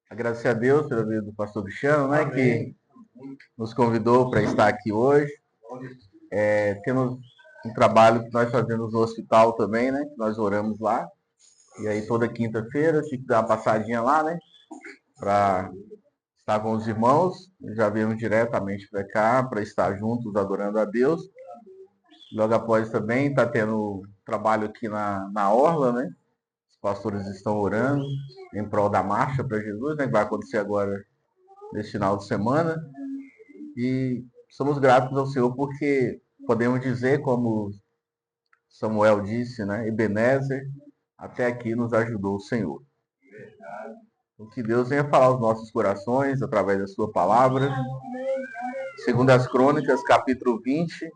Agradecer a Deus pela vida do pastor Cristiano, né, Amém. que nos convidou para estar aqui hoje. Temos um trabalho que nós fazemos no hospital também, né, que nós oramos lá. E aí toda quinta-feira eu tive que dar uma passadinha lá, né, para estar com os irmãos. Já viemos diretamente para cá para estar juntos adorando a Deus. Logo após também está tendo trabalho aqui na Orla, né? Os pastores estão orando em prol da marcha para Jesus, né, que vai acontecer agora nesse final de semana. E somos gratos ao Senhor porque podemos dizer, como Samuel disse, né? Ebenezer, até aqui nos ajudou o Senhor. O que Deus venha falar aos nossos corações através da sua palavra. Segundo as Crônicas, capítulo 20,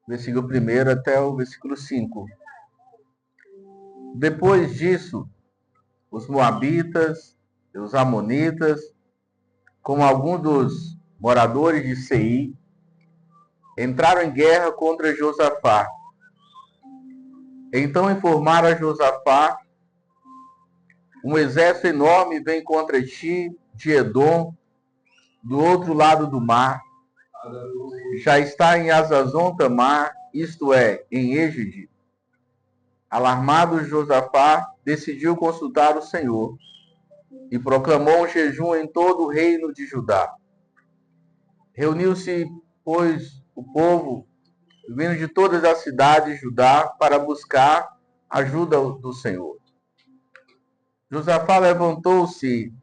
versículo 1 até o versículo 5. Depois disso, os moabitas, os amonitas, como alguns dos moradores de Seir, entraram em guerra contra Josafá. Então informaram a Josafá: um exército enorme vem contra ti, de Edom, do outro lado do mar. Já está em Azazon Tamar, isto é, em Égide. Alarmado, Josafá decidiu consultar o Senhor e proclamou um jejum em todo o reino de Judá. Reuniu-se, pois, o povo, vindo de todas as cidades de Judá, para buscar ajuda do Senhor. Josafá levantou-se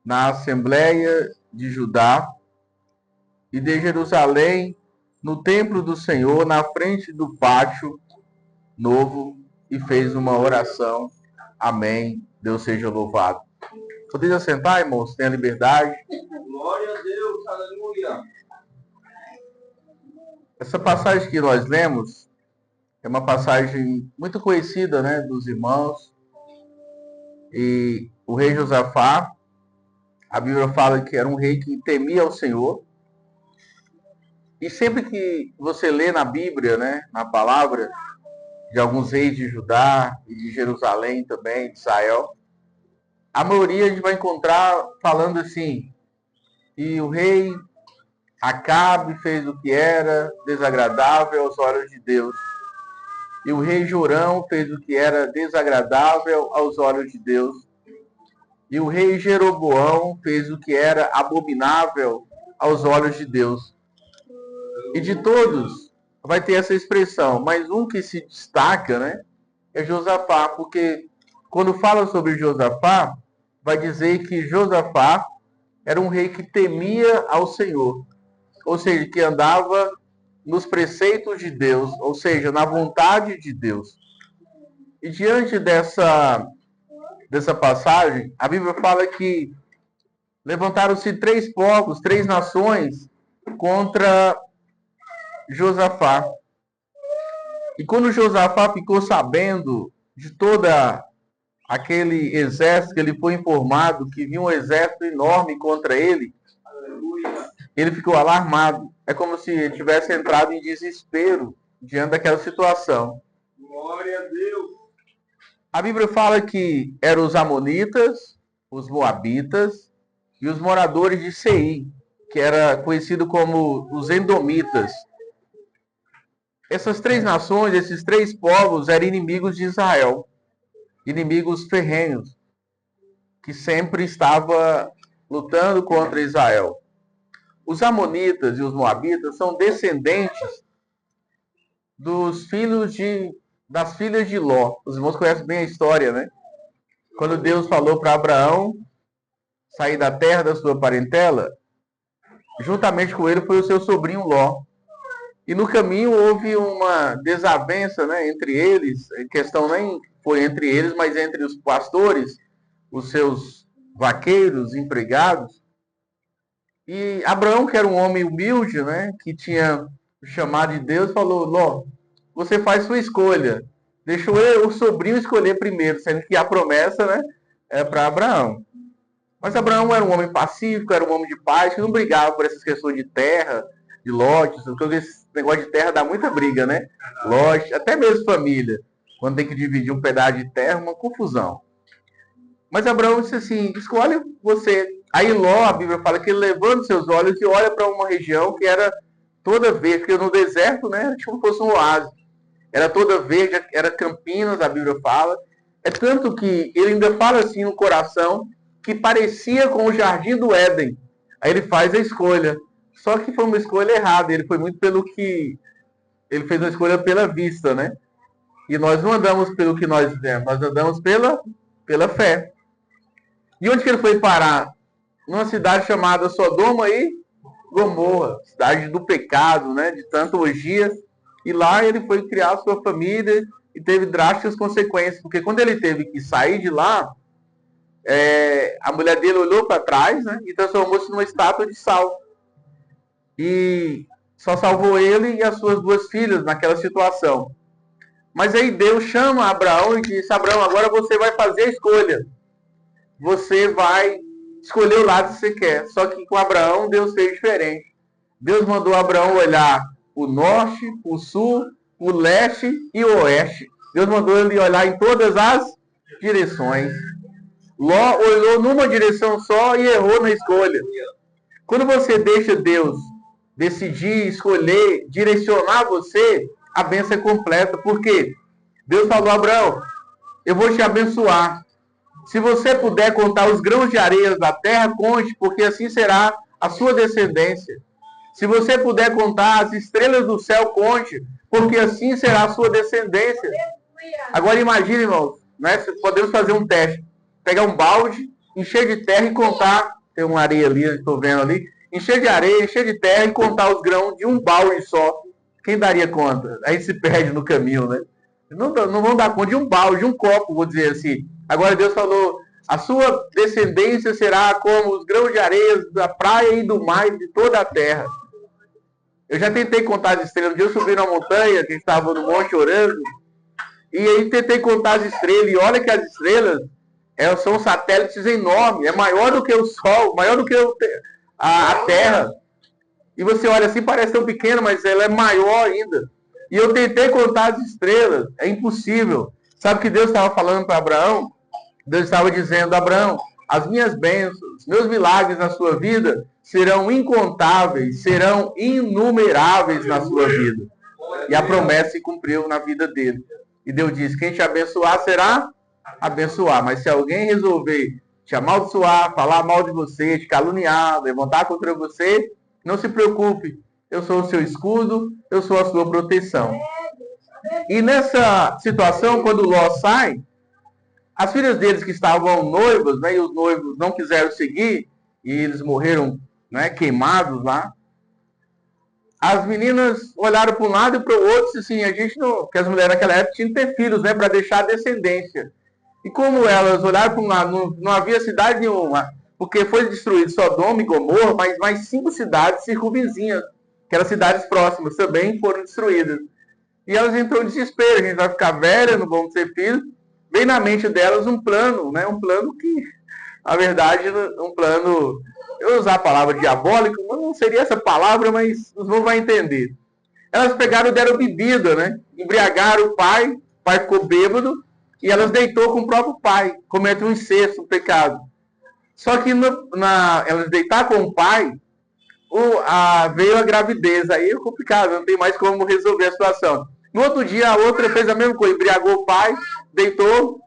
na Assembleia de Judá e de Jerusalém, no templo do Senhor, na frente do pátio novo, e fez uma oração. Amém. Deus seja louvado. Podem sentar, irmãos? Tenha liberdade. Glória a Deus, aleluia. Essa passagem que nós lemos é uma passagem muito conhecida, né, dos irmãos. E o rei Josafá, a Bíblia fala que era um rei que temia ao Senhor. E sempre que você lê na Bíblia, né, na palavra, de alguns reis de Judá e de Jerusalém também, de Israel, a maioria a gente vai encontrar falando assim: e o rei Acabe fez o que era desagradável aos olhos de Deus. E o rei Jorão fez o que era desagradável aos olhos de Deus. E o rei Jeroboão fez o que era abominável aos olhos de Deus. E de todos vai ter essa expressão, mas um que se destaca, né, é Josafá, porque quando fala sobre Josafá, vai dizer que Josafá era um rei que temia ao Senhor, ou seja, que andava nos preceitos de Deus, ou seja, na vontade de Deus. E diante dessa passagem, a Bíblia fala que levantaram-se 3 povos, 3 nações contra Josafá. E quando Josafá ficou sabendo de toda aquele exército, que ele foi informado que vinha um exército enorme contra ele, ele ficou alarmado. É como se ele tivesse entrado em desespero diante daquela situação. Glória a Deus. A Bíblia fala que eram os amonitas, os moabitas e os moradores de Seir, que era conhecido como os edomitas. Essas 3 nações, esses 3 povos eram inimigos de Israel, inimigos ferrenhos, que sempre estava lutando contra Israel. Os amonitas e os moabitas são descendentes dos das filhas de Ló. Os irmãos conhecem bem a história, né? Quando Deus falou para Abraão sair da terra da sua parentela, juntamente com ele foi o seu sobrinho Ló. E no caminho houve uma desavença, né, entre eles. A questão nem foi entre eles, mas entre os pastores, os seus vaqueiros, empregados. E Abraão, que era um homem humilde, né, que tinha chamado de Deus, falou: Ló, você faz sua escolha. Deixou o sobrinho escolher primeiro, sendo que a promessa, né, é para Abraão. Mas Abraão era um homem pacífico, era um homem de paz, que não brigava por essas questões de terra, de lotes, porque esse negócio de terra dá muita briga, né? Lote, até mesmo família. Quando tem que dividir um pedaço de terra, uma confusão. Mas Abraão disse assim, escolhe você. Aí Ló, a Bíblia fala que ele levanta seus olhos e olha para uma região que era toda verde, porque no deserto, né, era tipo como fosse um oásis. Era toda verde, era Campinas, a Bíblia fala. É tanto que ele ainda fala assim no coração, que parecia com o Jardim do Éden. Aí ele faz a escolha. Só que foi uma escolha errada, ele foi muito pelo que... Ele fez uma escolha pela vista, né? E nós não andamos pelo que nós vemos, nós andamos pela fé. E onde que ele foi parar? Numa cidade chamada Sodoma e Gomorra, cidade do pecado, né? De tanta orgia. E lá ele foi criar sua família e teve drásticas consequências, porque quando ele teve que sair de lá, a mulher dele olhou para trás, né? E transformou-se numa estátua de sal. E só salvou ele e as suas 2 filhas naquela situação. Mas aí Deus chama Abraão e diz, Abraão, agora você vai fazer a escolha. Você vai escolher o lado que você quer. Só que com Abraão, Deus fez diferente. Deus mandou Abraão olhar o norte, o sul, o leste e o oeste. Deus mandou ele olhar em todas as direções. Ló olhou numa direção só e errou na escolha. Quando você deixa Deus decidir, escolher, direcionar você, a bênção é completa. Por quê? Deus falou a Abraão, eu vou te abençoar. Se você puder contar os grãos de areia da terra, conte, porque assim será a sua descendência. Se você puder contar as estrelas do céu, conte, porque assim será a sua descendência. Agora imagine, irmãos, né? Podemos fazer um teste. Pegar um balde, encher de terra e contar. Tem uma areia ali, estou vendo ali. Encher de areia, encher de terra e contar os grãos de um balde só. Quem daria conta? Aí se perde no caminho, né? Não vão dar conta de um balde, de um copo, vou dizer assim. Agora Deus falou, a sua descendência será como os grãos de areia da praia e do mar e de toda a terra. Eu já tentei contar as estrelas. Um dia eu subi na montanha, que estava no monte orando, e aí tentei contar as estrelas, e olha que as estrelas são satélites enormes, é maior do que o Sol, maior do que a Terra. E você olha assim, parece tão pequeno, mas ela é maior ainda. E eu tentei contar as estrelas, é impossível. Sabe o que Deus estava falando para Abraão? Deus estava dizendo, Abraão, as minhas bênçãos, meus milagres na sua vida serão incontáveis, serão inumeráveis na sua vida. E a promessa se cumpriu na vida dele. E Deus disse, quem te abençoar será abençoar. Mas se alguém resolver te amaldiçoar, falar mal de você, te caluniar, levantar contra você, não se preocupe. Eu sou o seu escudo, eu sou a sua proteção. E nessa situação, quando Ló sai, as filhas deles que estavam noivas, né, e os noivos não quiseram seguir, e eles morreram, né, queimados lá, as meninas olharam para um lado e para o outro e assim, a gente não, porque as mulheres naquela época tinham que ter filhos, né, para deixar a descendência. E como elas olharam para um lado, não havia cidade nenhuma, porque foi destruído Sodoma e Gomorra, mas mais 5 cidades circunvizinhas, que eram cidades próximas, também foram destruídas. E elas entrou em desespero, a gente vai ficar velha, não vamos ter filhos. Veio na mente delas um plano, né, um plano que, na verdade, um plano... Eu vou usar a palavra diabólico, não seria essa palavra, mas os irmãos vão entender. Elas pegaram e deram bebida, né? Embriagaram o pai ficou bêbado, e elas deitou com o próprio pai, cometeu um incesto, um pecado. Só que elas deitaram com o pai, veio a gravidez, aí é complicado, não tem mais como resolver a situação. No outro dia, a outra fez a mesma coisa, embriagou o pai, deitou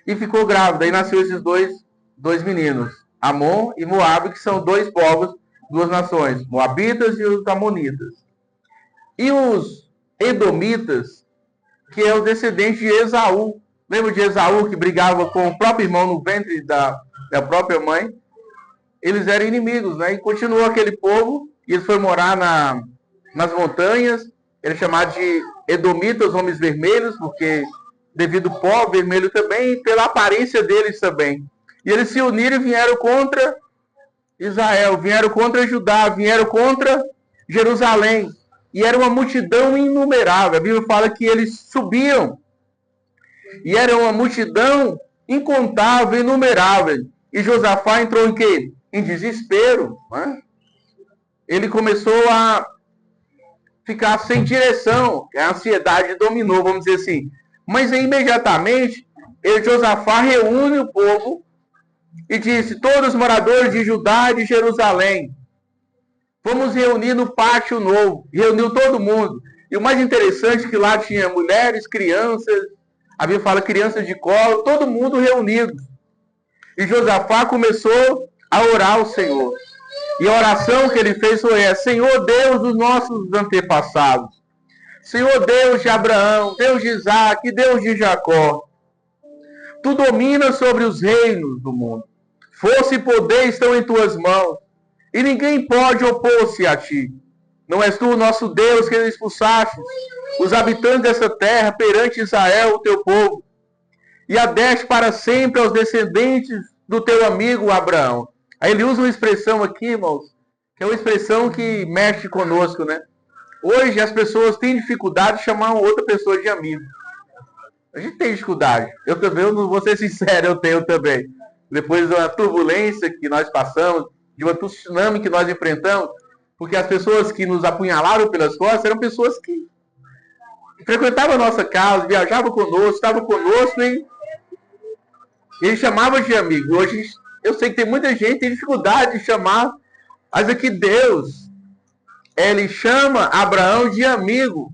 e ficou grávida. Aí nasceu esses dois meninos, Amon e Moabe, que são 2 povos, 2 nações, Moabitas e os Amonitas. E os Edomitas, que é o descendente de Esaú. Lembra de Esaú, que brigava com o próprio irmão no ventre da própria mãe? Eles eram inimigos, né? E continuou aquele povo, e eles foram morar nas montanhas. Ele é chamado de Edomitas, homens vermelhos, porque devido ao pó vermelho também, e pela aparência deles também. E eles se uniram e vieram contra Israel, vieram contra Judá, vieram contra Jerusalém. E era uma multidão inumerável. A Bíblia fala que eles subiam. E era uma multidão incontável, inumerável. E Josafá entrou em quê? Em desespero. Né? Ele começou a ficar sem direção. A ansiedade dominou, vamos dizer assim. Mas imediatamente Josafá reúne o povo e disse: todos os moradores de Judá e de Jerusalém, vamos reunir no pátio novo. Reuniu todo mundo. E o mais interessante é que lá tinha mulheres, crianças, a Bíblia fala crianças de colo, todo mundo reunido. E Josafá começou a orar ao Senhor. E a oração que ele fez foi essa: Senhor Deus dos nossos antepassados, Senhor Deus de Abraão, Deus de Isaac, Deus de Jacó, tu dominas sobre os reinos do mundo. Força e poder estão em tuas mãos, e ninguém pode opor-se a ti. Não és tu o nosso Deus que expulsaste os habitantes dessa terra perante Israel, o teu povo, e a deste para sempre aos descendentes do teu amigo Abraão. Aí ele usa uma expressão aqui, irmãos, que é uma expressão que mexe conosco, né? Hoje as pessoas têm dificuldade de chamar uma outra pessoa de amigo. A gente tem dificuldade. Eu também, eu não vou ser sincero, eu tenho também. Depois de uma turbulência que nós passamos, de uma tsunami que nós enfrentamos, porque as pessoas que nos apunhalaram pelas costas eram pessoas que frequentavam a nossa casa, viajavam conosco, estavam conosco e eles chamavam de amigo. Hoje eu sei que tem muita gente que tem dificuldade de chamar, mas aqui Deus, ele chama Abraão de amigo.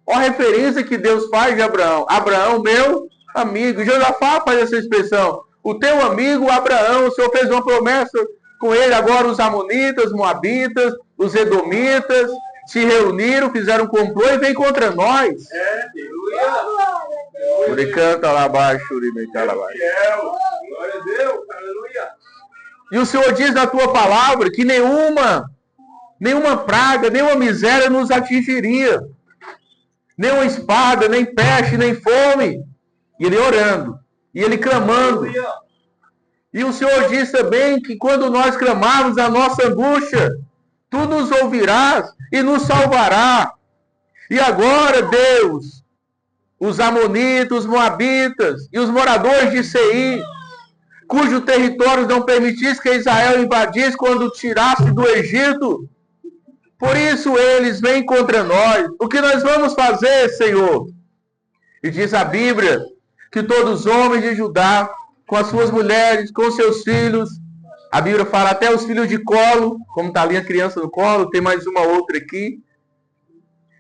Olha a referência que Deus faz de Abraão. Abraão, meu amigo. E Josafá faz essa expressão: o teu amigo Abraão. O Senhor fez uma promessa com ele. Agora os amonitas, os moabitas, os edomitas se reuniram, fizeram um complô e vem contra nós. Ele canta lá abaixo, glória a Deus, aleluia. E o Senhor diz na tua palavra que nenhuma praga, nenhuma miséria nos atingiria. Nem espada, nem peste, nem fome. E ele orando. E ele clamando. E o Senhor diz também que quando nós clamarmos a nossa angústia, tu nos ouvirás e nos salvará. E agora, Deus, os amonitas, os moabitas e os moradores de Seir, cujo território não permitisse que Israel invadisse quando tirasse do Egito, por isso eles vêm contra nós. O que nós vamos fazer, Senhor? E diz a Bíblia que todos os homens de Judá, com as suas mulheres, com seus filhos, a Bíblia fala até os filhos de colo, como está ali a criança no colo, tem mais uma outra aqui,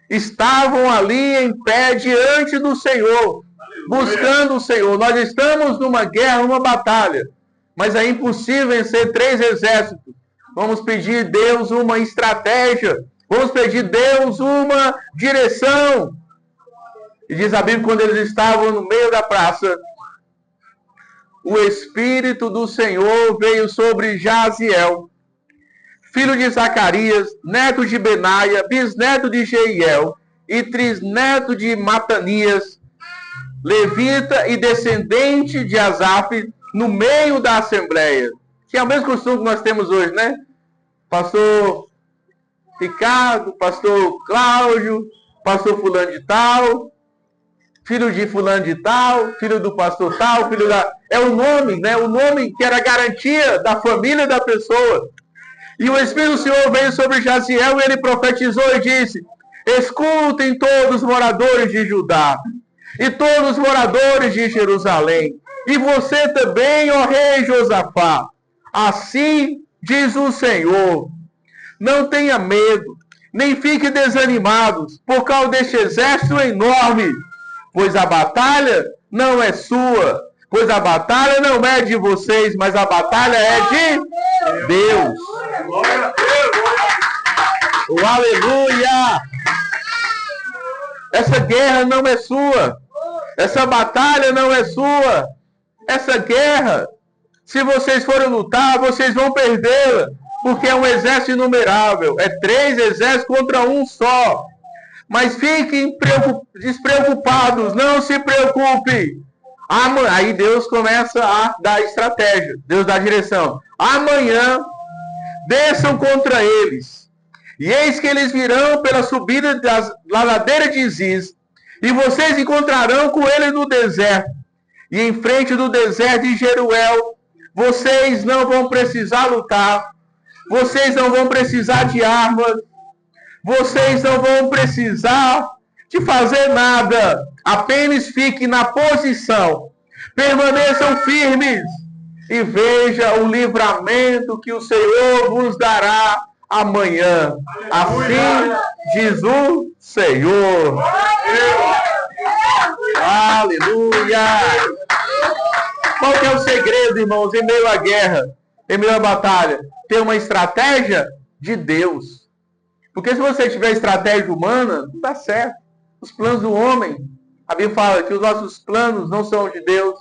estavam ali em pé diante do Senhor, buscando o Senhor. Nós estamos numa guerra, numa batalha, mas é impossível vencer 3 exércitos. Vamos pedir a Deus uma estratégia. Vamos pedir a Deus uma direção. E diz a Bíblia, quando eles estavam no meio da praça, o Espírito do Senhor veio sobre Jaziel, filho de Zacarias, neto de Benaia, bisneto de Jeiel e trisneto de Matanias, levita e descendente de Asaf, no meio da assembleia. Que é o mesmo costume que nós temos hoje, né? Pastor Ricardo, pastor Cláudio, pastor fulano de tal, filho de fulano de tal, filho do pastor tal, filho da... É o nome, né? O nome que era a garantia da família da pessoa. E o Espírito do Senhor veio sobre Jaziel e ele profetizou e disse: escutem todos os moradores de Judá e todos os moradores de Jerusalém, e você também, ó rei Josafá. Assim diz o Senhor: não tenha medo, nem fiquem desanimados por causa deste exército enorme, pois a batalha não é sua, pois a batalha não é de vocês, mas a batalha é de Deus. Oh, aleluia! Essa guerra não é sua, essa batalha não é sua, essa guerra, se vocês forem lutar, vocês vão perdê-la, porque é um exército inumerável, é 3 exércitos contra um só. Mas fiquem despreocupados, não se preocupem. Aí Deus começa a dar estratégia, Deus dá direção. Amanhã, desçam contra eles, e eis que eles virão pela subida da ladeira de Ziz, e vocês encontrarão com eles no deserto, e em frente do deserto de Jeruel. Vocês não vão precisar lutar, vocês não vão precisar de armas, vocês não vão precisar de fazer nada. Apenas fiquem na posição, Permaneçam firmes e veja o livramento que o Senhor vos dará amanhã. Assim diz o Senhor. Aleluia! Qual que é o segredo, irmãos, em meio à guerra, em meio à batalha? Ter uma estratégia de Deus. Porque se você tiver estratégia humana, não dá certo. Os planos do homem, a Bíblia fala que os nossos planos não são de Deus,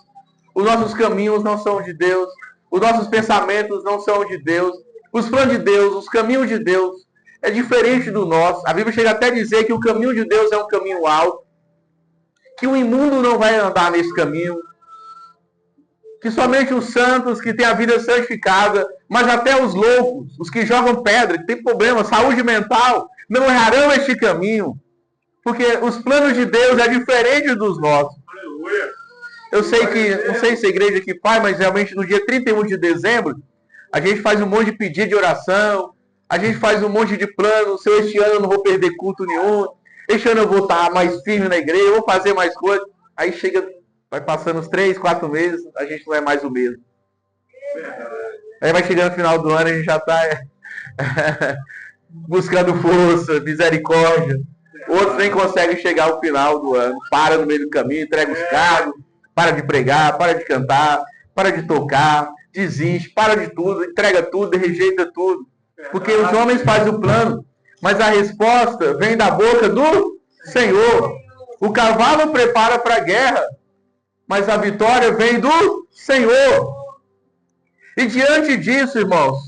os nossos caminhos não são de Deus, os nossos pensamentos não são de Deus, os planos de Deus, os caminhos de Deus é diferente do nosso. A Bíblia chega até a dizer que o caminho de Deus é um caminho alto, que o imundo não vai andar nesse caminho, que somente os santos que têm a vida santificada, mas até os loucos, os que jogam pedra, que têm problema, saúde mental, não errarão este caminho. Porque os planos de Deus é diferente dos nossos. Eu sei que, não sei se a igreja aqui faz, mas realmente no dia 31 de dezembro, a gente faz um monte de pedido de oração, a gente faz um monte de planos. Se este ano eu não vou perder culto nenhum, este ano eu vou estar mais firme na igreja, eu vou fazer mais coisas. Aí chega, vai passando uns 3, 4 meses, a gente não é mais o mesmo. Aí vai chegando no final do ano, a gente já está buscando força, misericórdia. Outros nem conseguem chegar ao final do ano. Para no meio do caminho, entrega os cargos, para de pregar, para de cantar, para de tocar, desiste, para de tudo, entrega tudo, rejeita tudo. Porque os homens fazem o plano, mas a resposta vem da boca do Senhor. O cavalo prepara para a guerra, mas a vitória vem do Senhor. E diante disso, irmãos,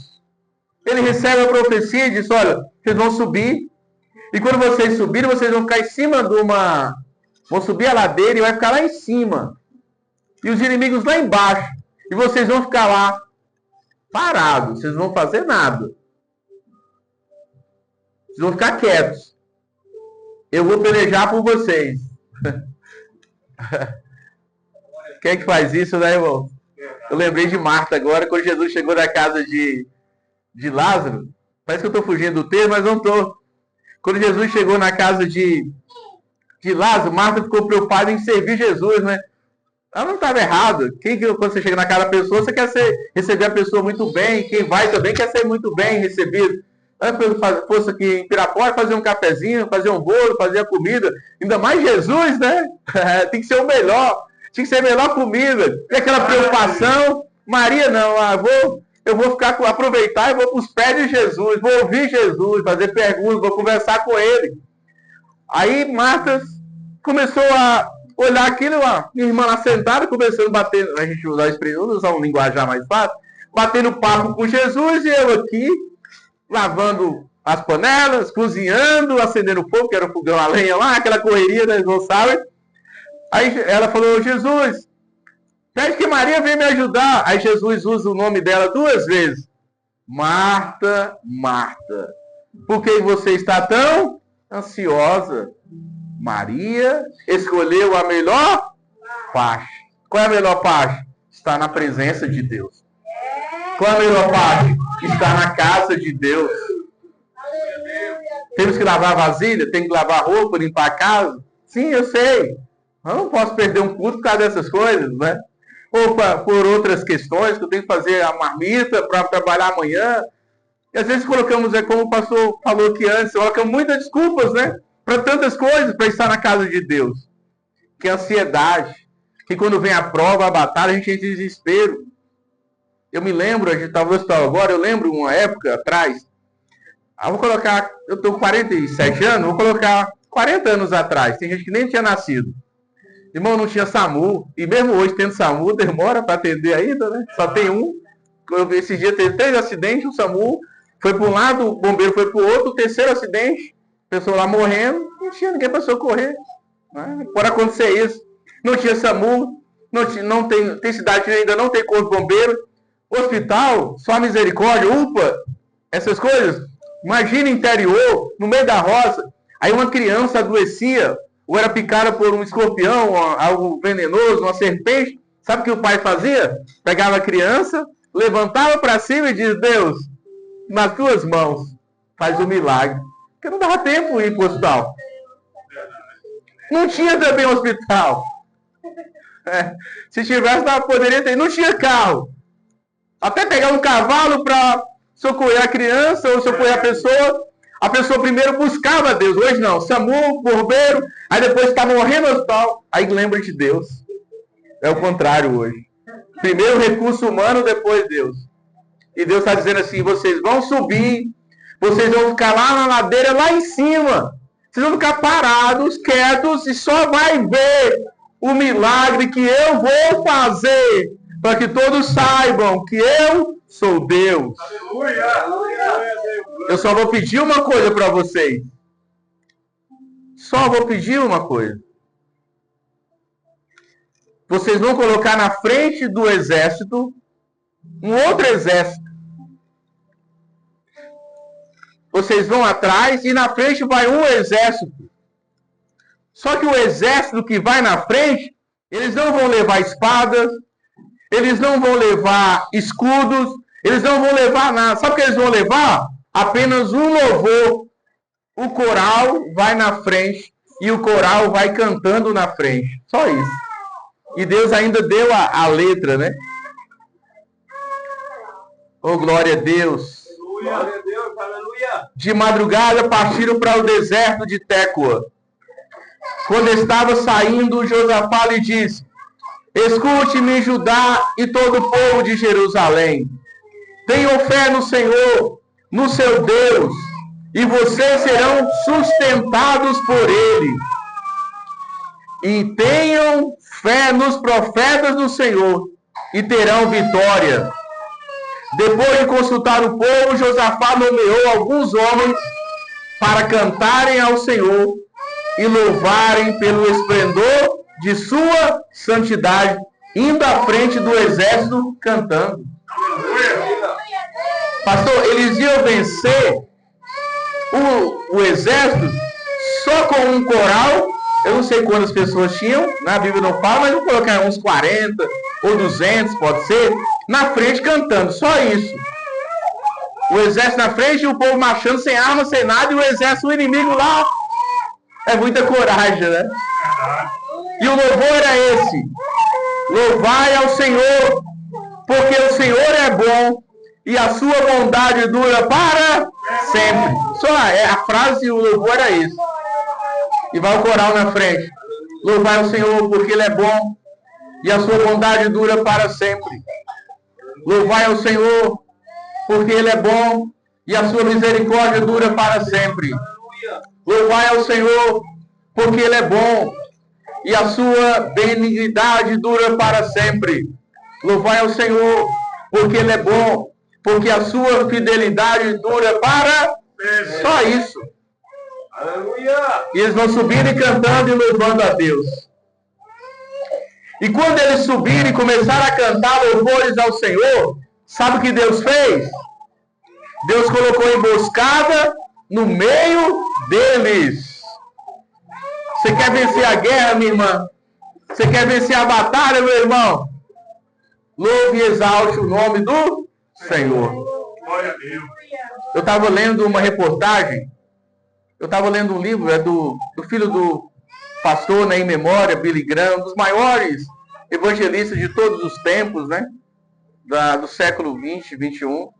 ele recebe a profecia e diz, olha, vocês vão subir, e quando vocês subirem, vocês vão ficar em cima de uma... Vão subir a ladeira e vai ficar lá em cima. E os inimigos lá embaixo. E vocês vão ficar lá parados. Vocês não vão fazer nada. Vocês vão ficar quietos. Eu vou pelejar por vocês. Quem é que faz isso, né, irmão? Eu lembrei de Marta agora, quando Jesus chegou na casa de Lázaro. Parece que eu estou fugindo do termo, mas não estou. Quando Jesus chegou na casa de Lázaro, Marta ficou preocupada em servir Jesus, né? Ela não estava errada. Quando você chega na casa da pessoa, você quer receber a pessoa muito bem. Quem vai também quer ser muito bem recebido. Se fosse aqui em Pirapora, fazer um cafezinho, fazer um bolo, fazer a comida. Ainda mais Jesus, né? Tem que ser o melhor. Tinha que ser a melhor comida. Tem aquela preocupação. Maria não, eu vou aproveitar e vou para os pés de Jesus, vou ouvir Jesus, fazer perguntas, vou conversar com ele. Aí Marta começou a olhar aquilo, minha irmã lá sentada, começando a bater, a gente usar um linguajar mais fácil, batendo papo com Jesus, e eu aqui, lavando as panelas, cozinhando, acendendo fogo, que era o fogão a lenha lá, aquela correria, né, não sabem. Aí ela falou, Jesus, pede que Maria venha me ajudar. Aí Jesus usa o nome dela 2 vezes. Marta, Marta, por que você está tão ansiosa? Maria escolheu a melhor parte. Qual é a melhor parte? Está na presença de Deus. Qual é a melhor parte? Está na casa de Deus. Temos que lavar vasilha, tem que lavar roupa, limpar a casa. Sim, eu sei. Eu não posso perder um culto por causa dessas coisas, né? Ou por outras questões, que eu tenho que fazer a marmita para trabalhar amanhã. E às vezes colocamos, como o pastor falou aqui antes, colocamos muitas desculpas, né? Para tantas coisas, para estar na casa de Deus. Que é ansiedade. Que quando vem a prova, a batalha, a gente entra em desespero. Eu me lembro, a gente estava no hospital agora, eu lembro uma época atrás. Vou colocar, eu estou com 47 anos, vou colocar 40 anos atrás. Tem gente que nem tinha nascido. Irmão, não tinha SAMU. E mesmo hoje, tendo SAMU, demora para atender ainda, né? Só tem um. Esse dia teve 3 acidentes, o SAMU foi para um lado, o bombeiro foi para o outro, o 3º acidente, pessoa lá morrendo, não tinha ninguém para socorrer. Né? Pode acontecer isso. Não tinha SAMU, não tem cidade que ainda não tem corpo de bombeiro, hospital, só misericórdia, UPA, essas coisas. Imagina interior, no meio da roça, aí uma criança adoecia, ou era picada por um escorpião, algo venenoso, uma serpente. Sabe o que o pai fazia? Pegava a criança, levantava para cima e diz, Deus, nas tuas mãos, faz um milagre. Porque não dava tempo de ir para o hospital. Não tinha também hospital. Se tivesse, poderia ter. Não tinha carro. Até pegar um cavalo para socorrer a criança ou socorrer a pessoa primeiro buscava Deus. Hoje não. SAMU, bombeiro, aí depois está morrendo no hospital, aí lembra de Deus. É o contrário hoje. Primeiro recurso humano, depois Deus. E Deus está dizendo assim, vocês vão subir, vocês vão ficar lá na ladeira, lá em cima. Vocês vão ficar parados, quietos, e só vai ver o milagre que eu vou fazer, para que todos saibam que eu sou Deus. Aleluia! Eu só vou pedir uma coisa para vocês. Só vou pedir uma coisa. Vocês vão colocar na frente do exército um outro exército. Vocês vão atrás e na frente vai um exército. Só que o exército que vai na frente, eles não vão levar espadas, eles não vão levar escudos, eles não vão levar nada. Sabe o que eles vão levar? Apenas um louvor. O coral vai na frente e o coral vai cantando na frente. Só isso. E Deus ainda deu a letra, né? Oh, glória a Deus. Glória a Deus, aleluia. De madrugada partiram para o deserto de Tecoa. Quando estava saindo, Josafá lhe disse: escute-me, Judá e todo o povo de Jerusalém. Tenham fé no Senhor, no seu Deus, e vocês serão sustentados por Ele. E tenham fé nos profetas do Senhor, e terão vitória. Depois de consultar o povo, Josafá nomeou alguns homens para cantarem ao Senhor e louvarem pelo esplendor de sua santidade, indo à frente do exército cantando. Pastor, eles iam vencer o exército só com um coral. Eu não sei quantas pessoas tinham, na Bíblia não fala, mas vou colocar uns 40 ou 200, pode ser, na frente cantando, só isso. O exército na frente e o povo marchando sem arma, sem nada, e o exército, o inimigo lá. É muita coragem, né? E o louvor era esse: louvai ao Senhor, porque o Senhor é bom e a sua bondade dura para sempre. Só a frase, o louvor era isso. E vai o coral na frente: louvai ao Senhor, porque Ele é bom e a sua bondade dura para sempre. Louvai ao Senhor, porque Ele é bom e a sua misericórdia dura para sempre. Louvai ao Senhor, porque Ele é bom e a sua benignidade dura para sempre. Louvai ao Senhor, porque Ele é bom, porque a sua fidelidade dura para sempre. Só isso. Aleluia! E eles vão subindo e cantando e louvando a Deus. E quando eles subirem e começaram a cantar louvores ao Senhor, sabe o que Deus fez? Deus colocou emboscada no meio deles. Você quer vencer a guerra, minha irmã? Você quer vencer a batalha, meu irmão? Louve e exalte o nome do Senhor. Glória a Deus. Eu estava lendo uma reportagem. Eu estava lendo um livro, é do filho do pastor, né, em memória, Billy Graham, um dos maiores evangelistas de todos os tempos, né? Do século 20, 21.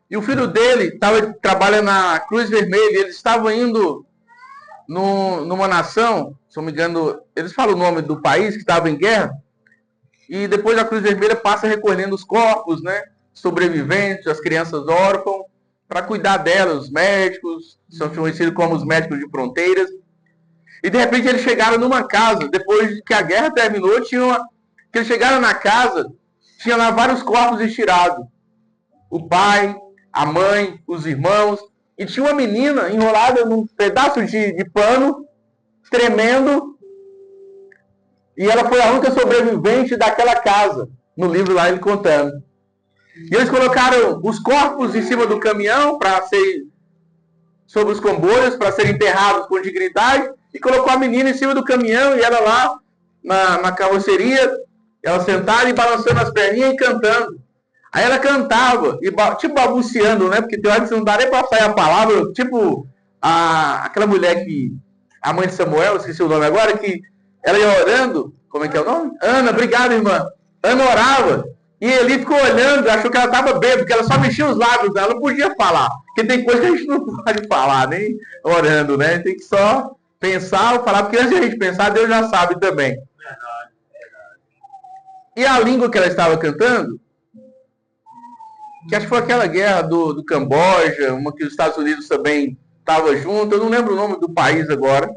E o filho dele trabalha na Cruz Vermelha. Eles estavam indo numa nação, se não me engano, eles falam o nome do país que estava em guerra. E depois a Cruz Vermelha passa recolhendo os corpos, né, sobreviventes, as crianças órfãs, para cuidar delas. Os médicos, são conhecidos como os médicos de fronteiras. E de repente eles chegaram numa casa, depois que a guerra terminou, que eles chegaram na casa, tinha lá vários corpos estirados. O pai, a mãe, os irmãos, e tinha uma menina enrolada num pedaço de pano, tremendo, e ela foi a única sobrevivente daquela casa. No livro lá ele contando. E eles colocaram os corpos em cima do caminhão para ser sobre os comboios, para serem enterrados com dignidade, e colocou a menina em cima do caminhão e ela lá na carroceria, ela sentada e balançando as perninhas e cantando. Aí ela cantava, e tipo balbuciando, né? Porque tem hora que você não dá nem para sair a palavra, tipo aquela mulher que, a mãe de Samuel, esqueci o nome agora, que ela ia orando Como é que é o nome? Ana, obrigado, irmã. Ana orava. E Eli ficou olhando, achou que ela estava bêbada, porque ela só mexia os lábios, ela não podia falar. Porque tem coisa que a gente não pode falar, nem orando, né? Tem que só pensar ou falar, porque antes de a gente pensar, Deus já sabe também. E a língua que ela estava cantando, que acho que foi aquela guerra do Camboja, uma que os Estados Unidos também estava junto, eu não lembro o nome do país agora.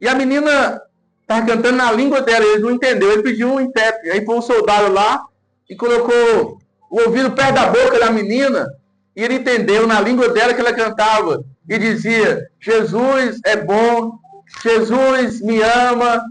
E a menina estava cantando na língua dela, eles não entenderam, ele pediu um intérprete. Aí foi um soldado lá e colocou o ouvido perto da boca da menina, e ele entendeu na língua dela que ela cantava, e dizia: Jesus é bom, Jesus me ama,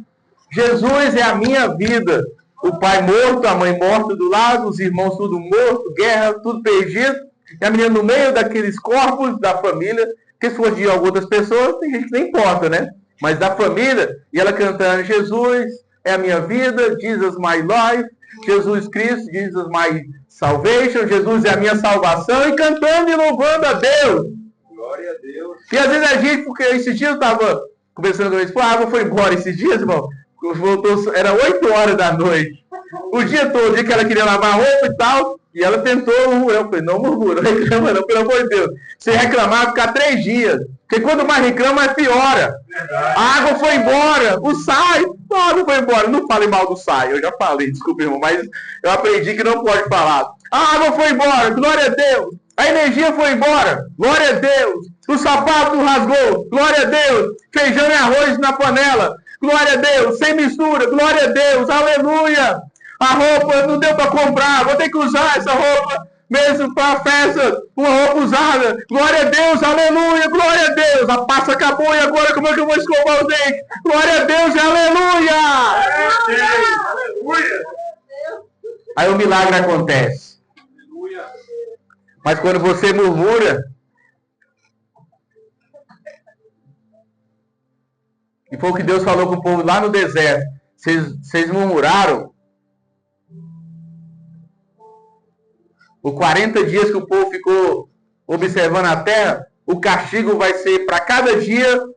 Jesus é a minha vida. O pai morto, a mãe morta do lado, os irmãos tudo morto, guerra, tudo perdido, e a menina no meio daqueles corpos da família, que se for de algumas pessoas, tem gente que nem importa, né? Mas da família, e ela cantando: Jesus é a minha vida, Jesus my life, Jesus Cristo, Jesus my salvation, Jesus é a minha salvação, e cantando e louvando a Deus. Glória a Deus. E às vezes a gente, porque esses dias eu estava conversando com eles, a água foi embora esses dias, irmão. Voltou, era 8 horas da noite. O dia todo, o dia que ela queria lavar roupa e tal, e ela tentou, eu falei: não murmura, não reclama não, pelo amor de Deus. Se reclamar, vai ficar 3 dias. Porque quando mais reclama, mais piora. Verdade. A água foi embora, o SAI, a água foi embora. Não fale mal do SAI, eu já falei, desculpa, irmão, mas eu aprendi que não pode falar. A água foi embora, glória a Deus. A energia foi embora, glória a Deus. O sapato rasgou, glória a Deus. Feijão e arroz na panela, glória a Deus. Sem mistura, glória a Deus, aleluia. A roupa não deu para comprar, vou ter que usar essa roupa mesmo para a festa, uma roupa usada. Glória a Deus, aleluia, glória a Deus. A pasta acabou e agora como é que eu vou escovar os dentes? Glória a Deus e aleluia. Aleluia. Aí o milagre acontece. Aleluia. Mas quando você murmura, e foi o que Deus falou com o povo lá no deserto, vocês murmuraram. Os 40 dias que o povo ficou observando a terra, o castigo vai ser para cada dia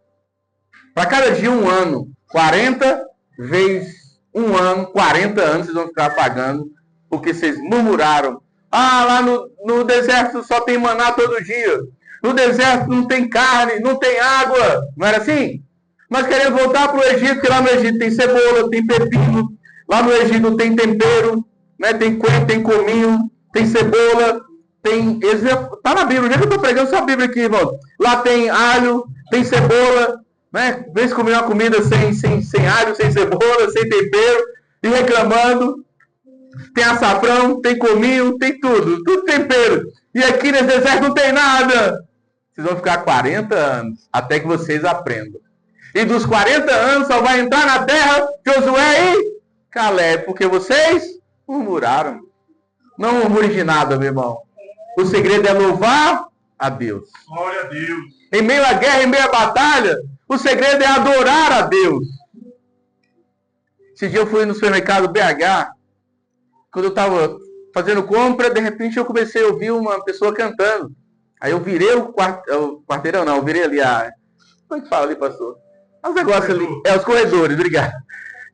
1 ano. 40 vezes 1 ano, 40 anos vocês vão ficar pagando, porque vocês murmuraram. Ah, lá no deserto só tem maná todo dia. No deserto não tem carne, não tem água. Não era assim? Nós queremos voltar para o Egito, porque lá no Egito tem cebola, tem pepino. Lá no Egito tem tempero, né? Tem coentro, tem cominho, tem cebola, tem... Está na Bíblia. Onde é que eu estou pregando essa Bíblia aqui, irmão? Lá tem alho, tem cebola, né? Vem comer uma comida sem alho, sem cebola, sem tempero, e reclamando. Tem açafrão, tem cominho, tem tudo tempero. E aqui nesse deserto não tem nada. Vocês vão ficar 40 anos até que vocês aprendam. E dos 40 anos só vai entrar na terra Josué e Caleb, porque vocês murmuraram. Não murmure de nada, meu irmão. O segredo é louvar a Deus. Glória a Deus. Em meio à guerra, em meio à batalha, o segredo é adorar a Deus. Esse dia eu fui no supermercado BH, quando eu estava fazendo compra, de repente eu comecei a ouvir uma pessoa cantando. Aí eu virei o quarteirão, não, eu virei ali a... Como é que fala ali, pastor? Os negócios ali, os corredores, obrigado.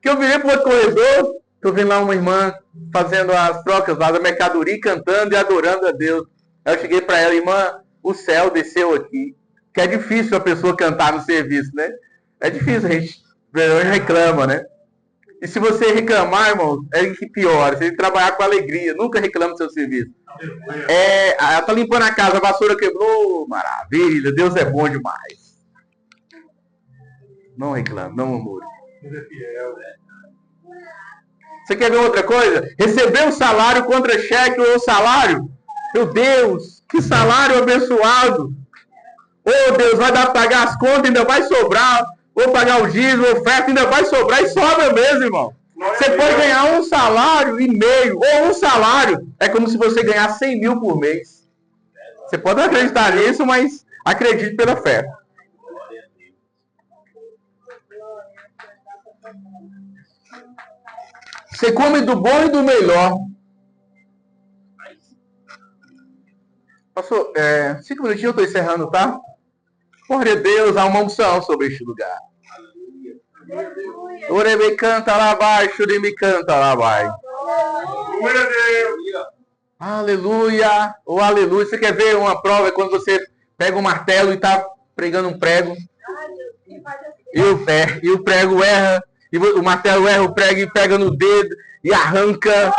Que eu virei para o outro corredor, tô vendo lá uma irmã fazendo as trocas lá da mercadoria, cantando e adorando a Deus. Aí eu cheguei para ela: irmã, o céu desceu aqui. Que é difícil a pessoa cantar no serviço, né? É difícil, a gente reclama, né? E se você reclamar, irmão, é que piora. Você tem que trabalhar com alegria. Nunca reclama do seu serviço. Ela tá limpando a casa, a vassoura quebrou. Maravilha, Deus é bom demais. Não reclame, não murmure. Você quer ver outra coisa? Receber um salário contra cheque ou salário? Meu Deus, que salário abençoado. Oh, Deus, vai dar para pagar as contas, ainda vai sobrar. Vou pagar o dízimo, oferta, ainda vai sobrar e sobra mesmo, irmão. Você pode ganhar 1,5 salário, ou 1 salário. É como se você ganhasse 100 mil por mês. Você pode não acreditar nisso, mas acredite pela fé. Você come do bom e do melhor. Pastor, 5 minutinhos eu estou encerrando, tá? Glória a Deus, há uma unção sobre este lugar. Orebe canta lá abaixo, me canta lá abaixo. Glória a Deus. Aleluia. Oh, aleluia. Você quer ver uma prova? É quando você pega um martelo e está pregando um prego. E o prego erra. E o martelo erra o prego e pega no dedo e arranca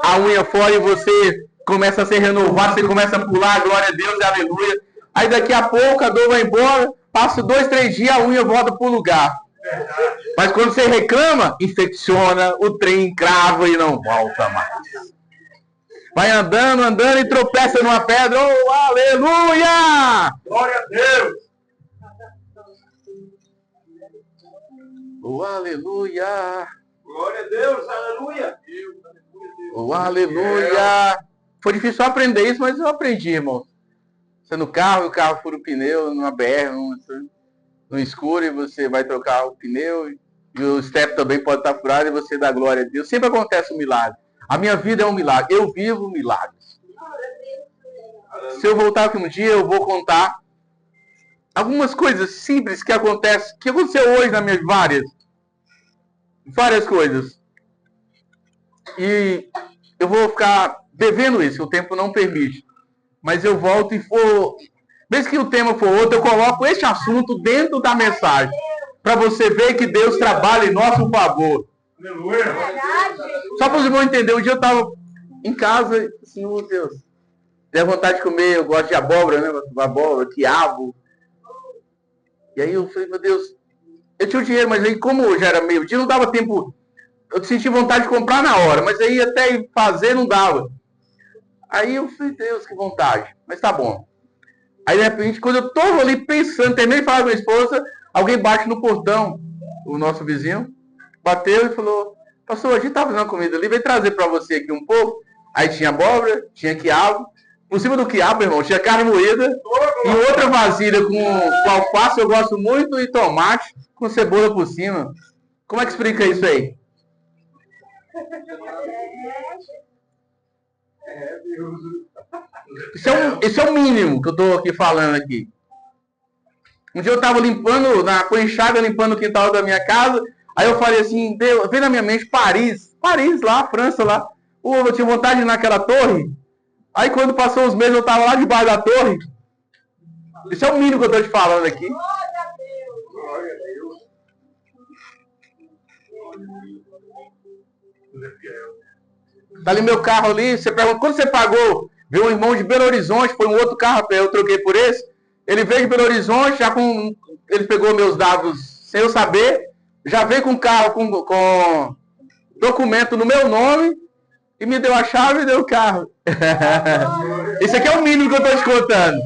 a unha fora e você começa a ser renovado, você começa a pular, glória a Deus e aleluia. Aí daqui a pouco a dor vai embora, passa 2, 3 dias, a unha volta para o lugar. Mas quando você reclama, infecciona, o trem crava e não volta mais. Vai andando, andando e tropeça numa pedra. Oh, aleluia! Glória a Deus. Oh, aleluia! Glória a Deus. Aleluia. Oh, aleluia! Foi difícil aprender isso, mas eu aprendi, irmão. Você no carro, e o carro fura o pneu, numa BR, no escuro, e você vai trocar o pneu, e o step também pode estar furado, e você dá glória a Deus. Sempre acontece um milagre. A minha vida é um milagre. Eu vivo milagres. Se eu voltar aqui um dia, eu vou contar algumas coisas simples que acontecem, que aconteceu hoje na minha várias coisas. E eu vou ficar devendo isso, o tempo não permite. Mas eu volto e mesmo que o tema for outro, eu coloco este assunto dentro da mensagem. Para você ver que Deus trabalha em nosso favor. Aleluia. Só para os irmãos entenderem, um dia eu estava em casa, assim, oh Deus, dei vontade de comer, eu gosto de abóbora, né? Abóbora, quiabo. E aí eu falei, meu Deus, eu tinha o dinheiro, mas aí como já era meio-dia, não dava tempo. Eu senti vontade de comprar na hora, mas aí até ir fazer não dava. Aí eu falei, Deus, que vontade. Mas tá bom. Aí de repente, quando eu tô ali pensando, terminei de falar com minha esposa, alguém bate no portão, o nosso vizinho, bateu e falou, pastor, a gente tá fazendo uma comida ali, vem trazer para você aqui um pouco. Aí tinha abóbora, tinha quiabo. Por cima do quiabo, irmão, tinha carne moída e outra vasilha com alface, eu gosto muito, e tomate com cebola por cima. Como é que explica isso aí? Isso é o mínimo que eu estou aqui falando aqui. Um dia eu estava limpando, com a enxada, limpando o quintal da minha casa. Aí eu falei assim, veio na minha mente Paris lá, França lá. Eu tinha vontade de ir naquela torre. Aí quando passou uns meses eu estava lá debaixo da torre. Isso é o mínimo que eu estou te falando aqui. Glória a Deus. Tá ali meu carro ali, você pergunta, quando você pagou? Veio um irmão de Belo Horizonte, foi um outro carro, eu troquei por esse. Ele veio de Belo Horizonte, ele pegou meus dados sem eu saber, já veio com o carro com documento no meu nome e me deu a chave e deu o carro. Isso aqui é o mínimo que eu estou te contando.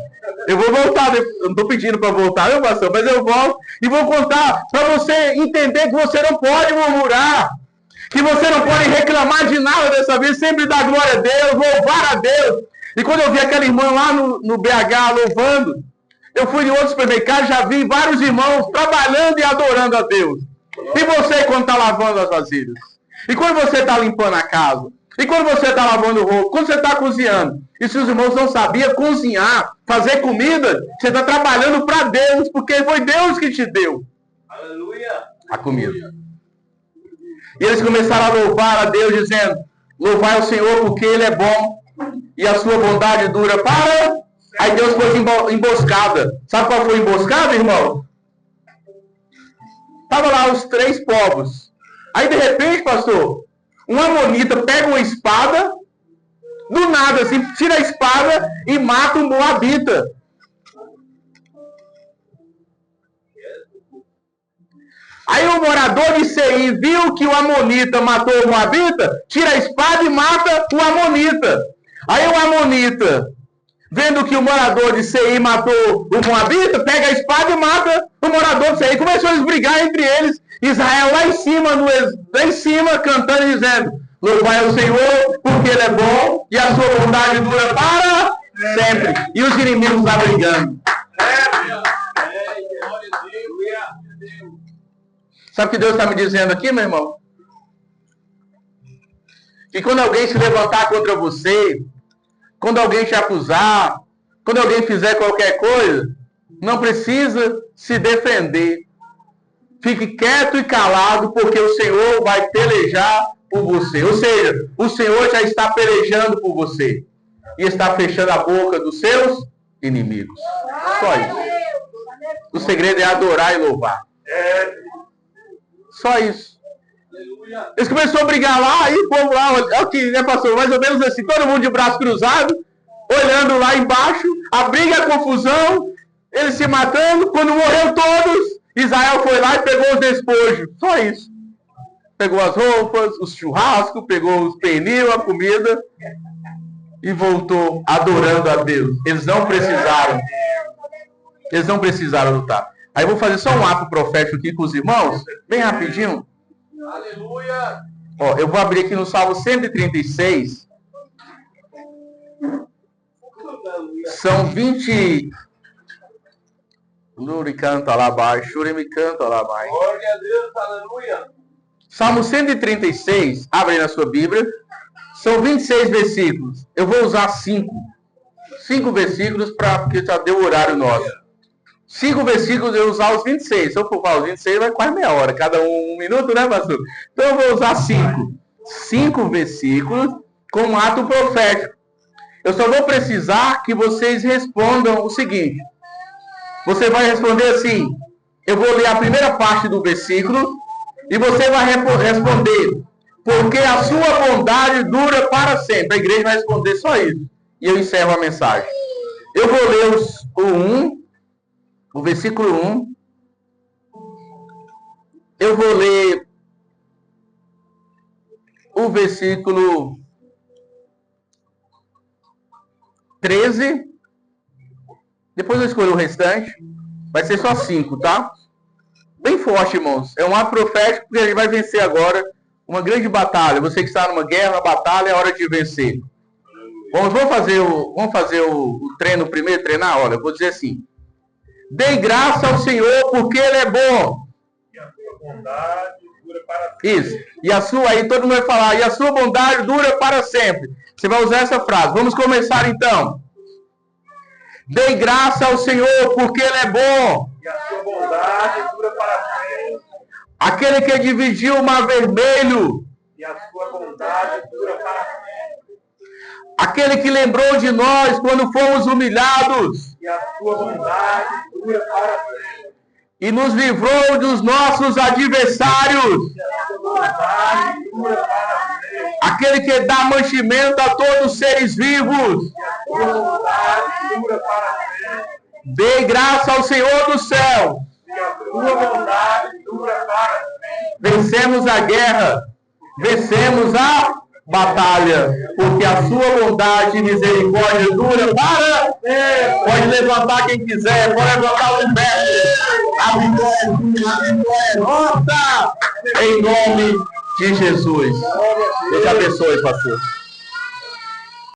Eu vou voltar, eu não estou pedindo para voltar, meu pastor, mas eu volto e vou contar para você entender que você não pode murmurar, que você não pode reclamar de nada dessa vida, sempre dar glória a Deus, louvar a Deus. E quando eu vi aquela irmã lá no BH louvando, eu fui em outro supermercado, já vi vários irmãos trabalhando e adorando a Deus. E você quando está lavando as vasilhas? E quando você está limpando a casa? E quando você está lavando roupa? Quando você está cozinhando? E se os irmãos não sabiam cozinhar, fazer comida, você está trabalhando para Deus, porque foi Deus que te deu. Aleluia. A comida. E eles começaram a louvar a Deus, dizendo, louvai ao Senhor porque Ele é bom e a sua bondade dura para... Aí Deus pôs emboscada. Sabe qual foi a emboscada, irmão? Tava lá os 3 povos. Aí de repente, pastor, um amonita pega uma espada, do nada, assim, tira a espada e mata um moabita. Aí o morador de Seir viu que o amonita matou o moabita, tira a espada e mata o amonita. Aí o amonita, vendo que o morador de Seir matou o moabita, pega a espada e mata o morador de Seir. Começou a brigar entre eles. Israel lá em cima, cantando e dizendo, louvai ao Senhor, porque Ele é bom e a sua bondade dura para sempre. E os inimigos lá brigando. Sabe o que Deus está me dizendo aqui, meu irmão? Que quando alguém se levantar contra você, quando alguém te acusar, quando alguém fizer qualquer coisa, não precisa se defender. Fique quieto e calado, porque o Senhor vai pelejar por você. Ou seja, o Senhor já está pelejando por você. E está fechando a boca dos seus inimigos. Só isso. O segredo é adorar e louvar. Só isso. Eles começaram a brigar lá, aí o povo lá, é o que, né, pastor? Mais ou menos assim, todo mundo de braço cruzado, olhando lá embaixo, a briga, a confusão, eles se matando. Quando morreu todos, Israel foi lá e pegou os despojos. Só isso. Pegou as roupas, os churrascos, pegou os pernil, a comida e voltou adorando a Deus. Eles não precisaram lutar. Aí eu vou fazer só um ato profético aqui com os irmãos, bem rapidinho. Aleluia. Ó, eu vou abrir aqui no Salmo 136. São 20. Luri canta lá abaixo, Shuri me canta lá abaixo. Glória a Deus, aleluia. Salmo 136, abre aí na sua Bíblia. São 26 versículos. Eu vou usar 5 versículos porque já deu o horário nosso. 5 versículos eu vou usar os 26. Se eu for falar os 26, vai quase meia hora. Cada um minuto, né, pastor? Então eu vou usar 5. 5 versículos com um ato profético. Eu só vou precisar que vocês respondam o seguinte. Você vai responder assim. Eu vou ler a primeira parte do versículo e você vai responder. Porque a sua bondade dura para sempre. A igreja vai responder só isso. E eu encerro a mensagem. Eu vou ler o versículo 1. Eu vou ler o versículo 13. Depois eu escolho o restante. Vai ser só 5, tá? Bem forte, irmãos. É um ato profético que a gente vai vencer agora uma grande batalha. Você que está numa guerra, uma batalha, é hora de vencer. Vamos fazer o treino primeiro, treinar? Olha, eu vou dizer assim. Dê graça ao Senhor, porque Ele é bom. E a sua bondade dura para sempre. Isso. E a sua, aí todo mundo vai falar, e a sua bondade dura para sempre. Você vai usar essa frase. Vamos começar então. Dê graça ao Senhor, porque Ele é bom. E a sua bondade dura para sempre. Aquele que dividiu o mar vermelho. E a sua bondade dura para sempre. Aquele que lembrou de nós quando fomos humilhados. E a sua bondade dura para sempre. E nos livrou dos nossos adversários. E a sua bondade dura para sempre. Aquele que dá mantimento a todos os seres vivos. E a sua bondade dura para sempre. Dê graça ao Senhor do céu. E a sua bondade dura para sempre. Vencemos a guerra. Vencemos a batalha. Porque a sua bondade e misericórdia dura para sempre. Pode levantar quem quiser. Pode levantar o pé. A vitória é nossa. Em nome de Jesus. Deus abençoe, pastor.